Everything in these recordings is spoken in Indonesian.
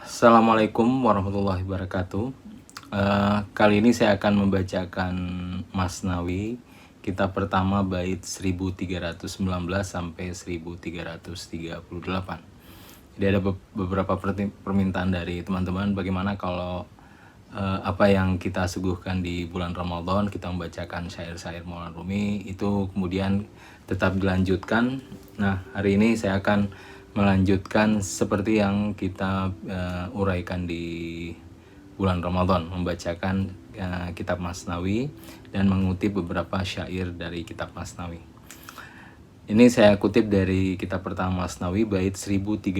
Assalamualaikum warahmatullahi wabarakatuh. Kali ini saya akan membacakan Masnawi, kitab pertama bait 1319 sampai 1338. Jadi ada beberapa permintaan dari teman-teman, bagaimana kalau apa yang kita suguhkan di bulan Ramadan, kita membacakan syair-syair Maulana Rumi, itu kemudian tetap dilanjutkan. Nah, hari ini saya akan melanjutkan seperti yang kita uraikan di bulan Ramadan, membacakan kitab Masnawi dan mengutip beberapa syair dari kitab Masnawi. Ini saya kutip dari kitab pertama Masnawi bait 1319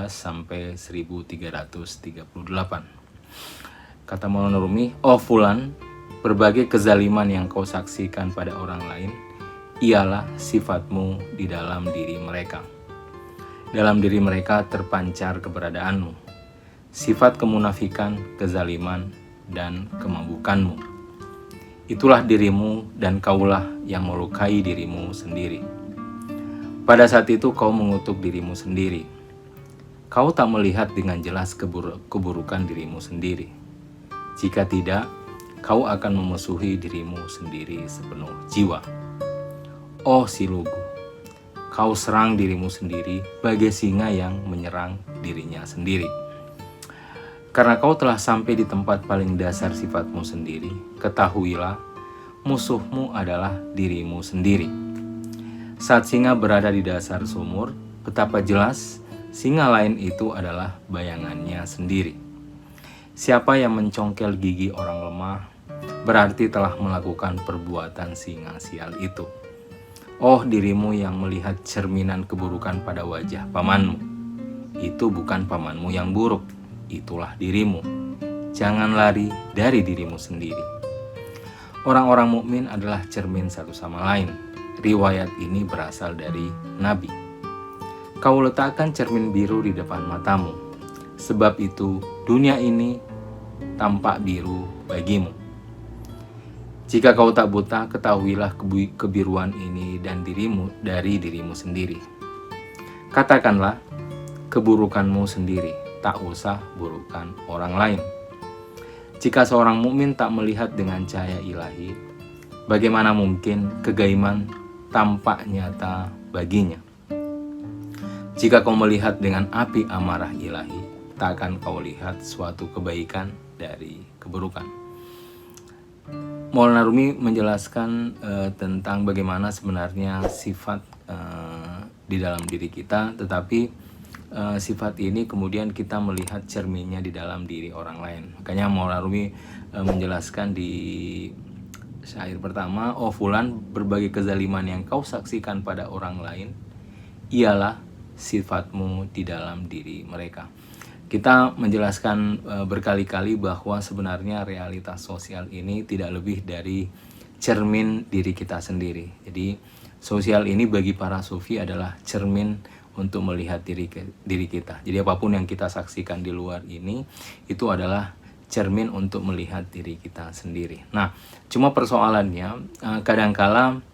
sampai 1338. Kata Maulana Rumi, "Oh Fulan, berbagai kezaliman yang kau saksikan pada orang lain ialah sifatmu di dalam diri mereka. Dalam diri mereka terpancar keberadaanmu, sifat kemunafikan, kezaliman, dan kemabukanmu. Itulah dirimu dan kaulah yang melukai dirimu sendiri. Pada saat itu kau mengutuk dirimu sendiri. Kau tak melihat dengan jelas keburukan dirimu sendiri. Jika tidak, kau akan memusuhi dirimu sendiri sepenuh jiwa. Oh si lugu, kau serang dirimu sendiri bagai singa yang menyerang dirinya sendiri. Karena kau telah sampai di tempat paling dasar sifatmu sendiri, ketahuilah, musuhmu adalah dirimu sendiri. Saat singa berada di dasar sumur, betapa jelas singa lain itu adalah bayangannya sendiri. Siapa yang mencongkel gigi orang lemah, berarti telah melakukan perbuatan singa sial itu. Oh dirimu yang melihat cerminan keburukan pada wajah pamanmu, itu bukan pamanmu yang buruk, itulah dirimu. Jangan lari dari dirimu sendiri. Orang-orang mukmin adalah cermin satu sama lain. Riwayat ini berasal dari Nabi. Kau letakkan cermin biru di depan matamu. Sebab itu dunia ini tampak biru bagimu. Jika kau tak buta, ketahuilah kebiruan ini dan dirimu dari dirimu sendiri. Katakanlah keburukanmu sendiri, tak usah burukan orang lain. Jika seorang mukmin tak melihat dengan cahaya ilahi, bagaimana mungkin kegaiman tampak nyata baginya? Jika kau melihat dengan api amarah ilahi, tak akan kau lihat suatu kebaikan dari keburukan. Maulana Rumi menjelaskan tentang bagaimana sebenarnya sifat di dalam diri kita, tetapi sifat ini kemudian kita melihat cerminnya di dalam diri orang lain. Makanya Maulana Rumi menjelaskan di syair pertama, "Oh Fulan, berbagai kezaliman yang kau saksikan pada orang lain ialah sifatmu di dalam diri mereka." Kita menjelaskan berkali-kali bahwa sebenarnya realitas sosial ini tidak lebih dari cermin diri kita sendiri. Jadi sosial ini bagi para sufi adalah cermin untuk melihat diri kita. Jadi apapun yang kita saksikan di luar ini, itu adalah cermin untuk melihat diri kita sendiri. Nah, cuma persoalannya kadangkala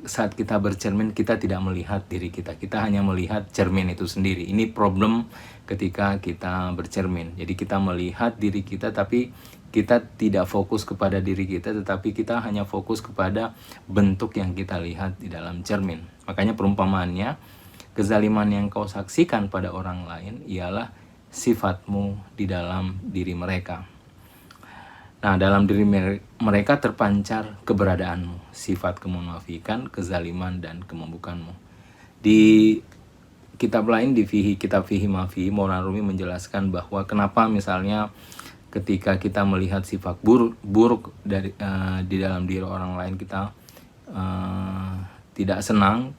saat kita bercermin, kita tidak melihat diri kita. Kita hanya melihat cermin itu sendiri. Ini problem ketika kita bercermin. Jadi kita melihat diri kita, tapi kita tidak fokus kepada diri kita, tetapi kita hanya fokus kepada bentuk yang kita lihat di dalam cermin. Makanya perumpamaannya, kezaliman yang kau saksikan pada orang lain ialah sifatmu di dalam diri mereka. Nah, dalam diri mereka terpancar keberadaanmu, sifat kemunafikan, kezaliman, dan kemabukanmu. Di kitab lain, di kitab Fihi Mafi, Maulana Rumi menjelaskan bahwa kenapa misalnya ketika kita melihat sifat buruk dari di dalam diri orang lain, kita tidak senang,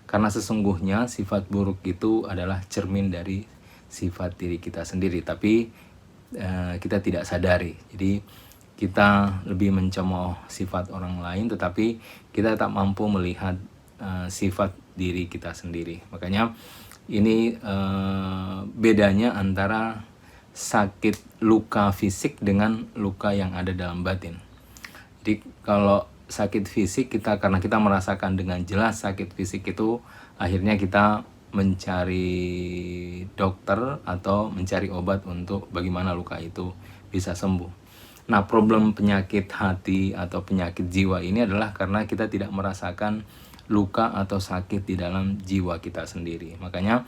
karena sesungguhnya sifat buruk itu adalah cermin dari sifat diri kita sendiri, tapi kita tidak sadari. Jadi kita lebih mencemooh sifat orang lain, tetapi kita tak mampu melihat sifat diri kita sendiri. Makanya ini bedanya antara sakit luka fisik dengan luka yang ada dalam batin. Jadi kalau sakit fisik, karena kita merasakan dengan jelas sakit fisik itu, akhirnya kita mencari dokter atau mencari obat untuk bagaimana luka itu bisa sembuh. Nah, problem penyakit hati atau penyakit jiwa ini adalah karena kita tidak merasakan luka atau sakit di dalam jiwa kita sendiri. Makanya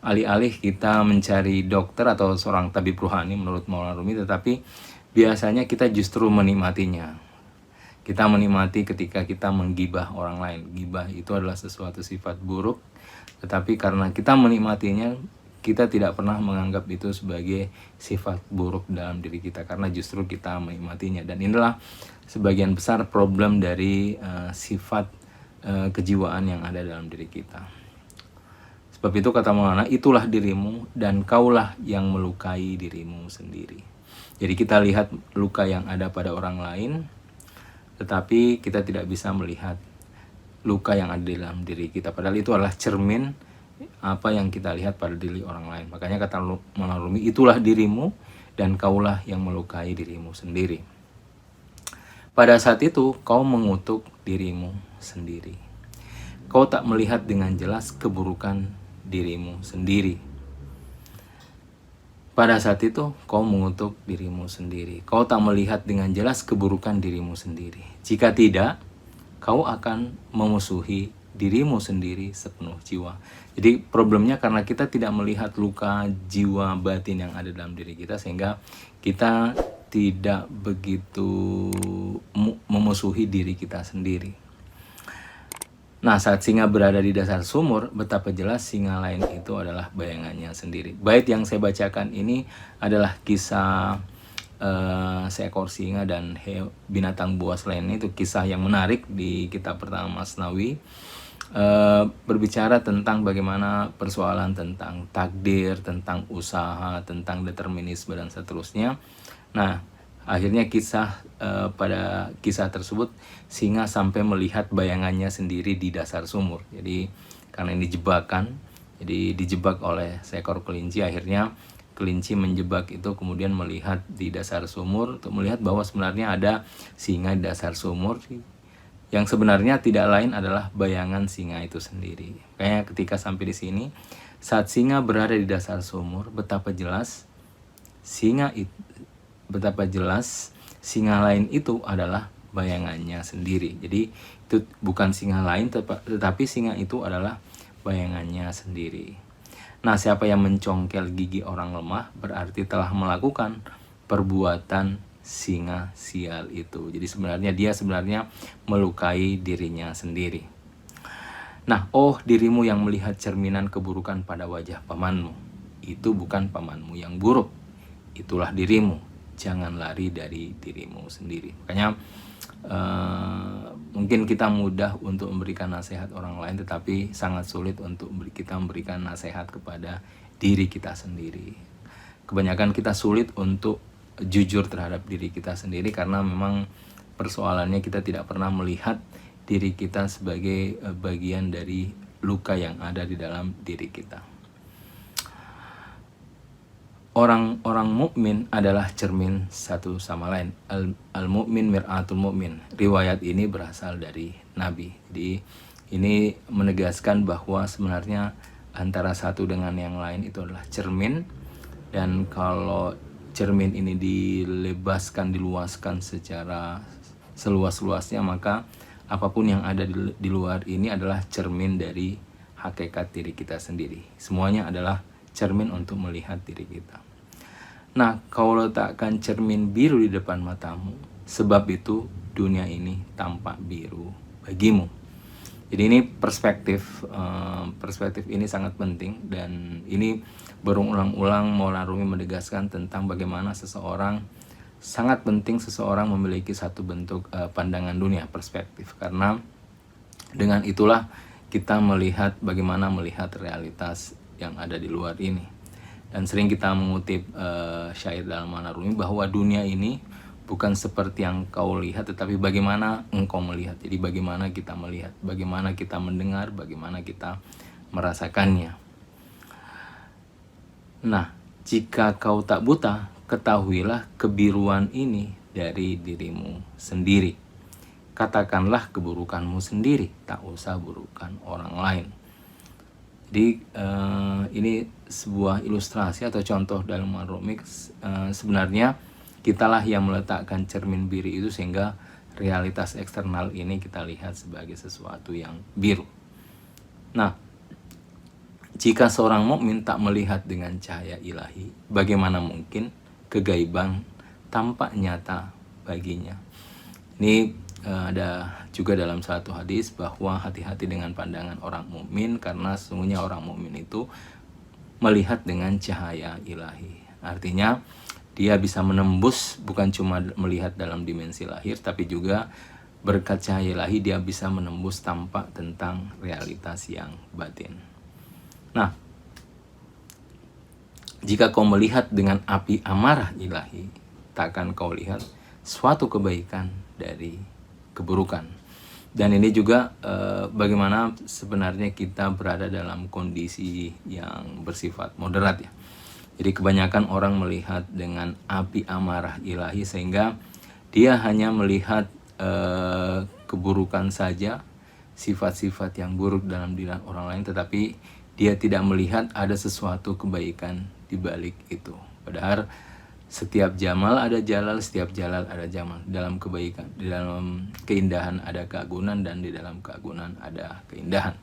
alih-alih kita mencari dokter atau seorang tabib ruhani menurut Maulana Rumi, tetapi biasanya kita justru menikmatinya. Kita menikmati ketika kita menggibah orang lain. Gibah itu adalah sesuatu sifat buruk, tetapi karena kita menikmatinya, kita tidak pernah menganggap itu sebagai sifat buruk dalam diri kita, karena justru kita menikmatinya. Dan inilah sebagian besar problem dari sifat kejiwaan yang ada dalam diri kita. Sebab itu kata Maulana, itulah dirimu dan kaulah yang melukai dirimu sendiri. Jadi kita lihat luka yang ada pada orang lain, tetapi kita tidak bisa melihat luka yang ada di dalam diri kita. Padahal itu adalah cermin apa yang kita lihat pada diri orang lain. Makanya kata Maulana Rumi, itulah dirimu dan kaulah yang melukai dirimu sendiri. Pada saat itu kau mengutuk dirimu sendiri. Kau tak melihat dengan jelas keburukan dirimu sendiri. Pada saat itu kau mengutuk dirimu sendiri. Kau tak melihat dengan jelas keburukan dirimu sendiri. Jika tidak, kau akan memusuhi dirimu sendiri sepenuh jiwa. Jadi problemnya karena kita tidak melihat luka jiwa batin yang ada dalam diri kita, sehingga kita tidak begitu memusuhi diri kita sendiri. Nah, saat singa berada di dasar sumur, betapa jelas singa lain itu adalah bayangannya sendiri. Bait yang saya bacakan ini adalah kisah seekor singa dan binatang buas lainnya. Itu kisah yang menarik di kitab pertama Masnawi. Berbicara tentang bagaimana persoalan tentang takdir, tentang usaha, tentang determinisme dan seterusnya. Nah, akhirnya pada kisah tersebut singa sampai melihat bayangannya sendiri di dasar sumur. Jadi karena ini jebakan, jadi dijebak oleh seekor kelinci. Akhirnya kelinci menjebak itu, kemudian melihat di dasar sumur untuk melihat bahwa sebenarnya ada singa di dasar sumur, yang sebenarnya tidak lain adalah bayangan singa itu sendiri. Kayak ketika sampai di sini, saat singa berada di dasar sumur, betapa jelas singa lain itu adalah bayangannya sendiri. Jadi itu bukan singa lain, tetapi singa itu adalah bayangannya sendiri. Nah, siapa yang mencongkel gigi orang lemah berarti telah melakukan perbuatan singa sial itu. Jadi dia sebenarnya melukai dirinya sendiri. Nah, dirimu yang melihat cerminan keburukan pada wajah pamanmu, itu bukan pamanmu yang buruk, itulah dirimu. Jangan lari dari dirimu sendiri. Makanya mungkin kita mudah untuk memberikan nasihat orang lain, tetapi sangat sulit untuk kita memberikan nasihat kepada diri kita sendiri. Kebanyakan kita sulit untuk jujur terhadap diri kita sendiri karena memang persoalannya kita tidak pernah melihat diri kita sebagai bagian dari luka yang ada di dalam diri kita. Orang-orang mukmin adalah cermin satu sama lain. Al-mu'min mir'atul mu'min. Riwayat ini berasal dari Nabi. Jadi ini menegaskan bahwa sebenarnya antara satu dengan yang lain itu adalah cermin, dan kalau cermin ini diluaskan secara seluas-luasnya, maka apapun yang ada di luar ini adalah cermin dari hakikat diri kita sendiri. Semuanya adalah cermin untuk melihat diri kita. Nah, kau letakkan cermin biru di depan matamu, sebab itu dunia ini tampak biru bagimu. Jadi ini perspektif ini sangat penting, dan ini berulang-ulang Maulana Rumi menegaskan tentang bagaimana sangat penting seseorang memiliki satu bentuk pandangan dunia, perspektif, karena dengan itulah kita bagaimana melihat realitas yang ada di luar ini. Dan sering kita mengutip syair dalam Maulana Rumi bahwa dunia ini bukan seperti yang kau lihat, tetapi bagaimana engkau melihat. Jadi bagaimana kita melihat, bagaimana kita mendengar, bagaimana kita merasakannya. Nah, jika kau tak buta, ketahuilah kebiruan ini dari dirimu sendiri. Katakanlah keburukanmu sendiri, tak usah burukan orang lain. Ini sebuah ilustrasi atau contoh dalam Ar-Rumi. Sebenarnya kitalah yang meletakkan cermin biru itu sehingga realitas eksternal ini kita lihat sebagai sesuatu yang biru. Nah, jika seorang mukmin tak melihat dengan cahaya ilahi, bagaimana mungkin kegaiban tampak nyata baginya? Ini ada juga dalam satu hadis bahwa hati-hati dengan pandangan orang mukmin, karena sesungguhnya orang mukmin itu melihat dengan cahaya ilahi. Artinya dia bisa menembus, bukan cuma melihat dalam dimensi lahir, tapi juga berkat cahaya ilahi dia bisa menembus tampak tentang realitas yang batin. Nah, jika kau melihat dengan api amarah ilahi, takkan kau lihat suatu kebaikan dari keburukan. Dan ini juga bagaimana sebenarnya kita berada dalam kondisi yang bersifat moderat ya. Jadi kebanyakan orang melihat dengan api amarah ilahi sehingga dia hanya melihat keburukan saja, sifat-sifat yang buruk dalam diri orang lain, tetapi dia tidak melihat ada sesuatu kebaikan di balik itu. Padahal setiap jamal ada jalal, setiap jalal ada jamal. Dalam kebaikan, di dalam keindahan ada keagungan, dan di dalam keagungan ada keindahan.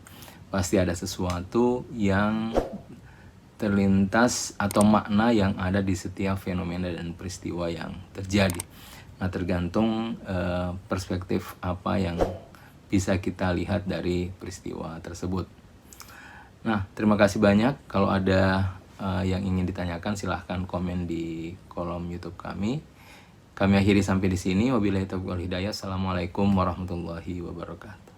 Pasti ada sesuatu yang terlintas atau makna yang ada di setiap fenomena dan peristiwa yang terjadi. Nah, tergantung perspektif apa yang bisa kita lihat dari peristiwa tersebut. Nah, terima kasih banyak. Kalau ada yang ingin ditanyakan, silahkan komen di kolom YouTube kami. Kami akhiri sampai di sini. Wabillahi taufiq wal hidayah. Assalamualaikum warahmatullahi wabarakatuh.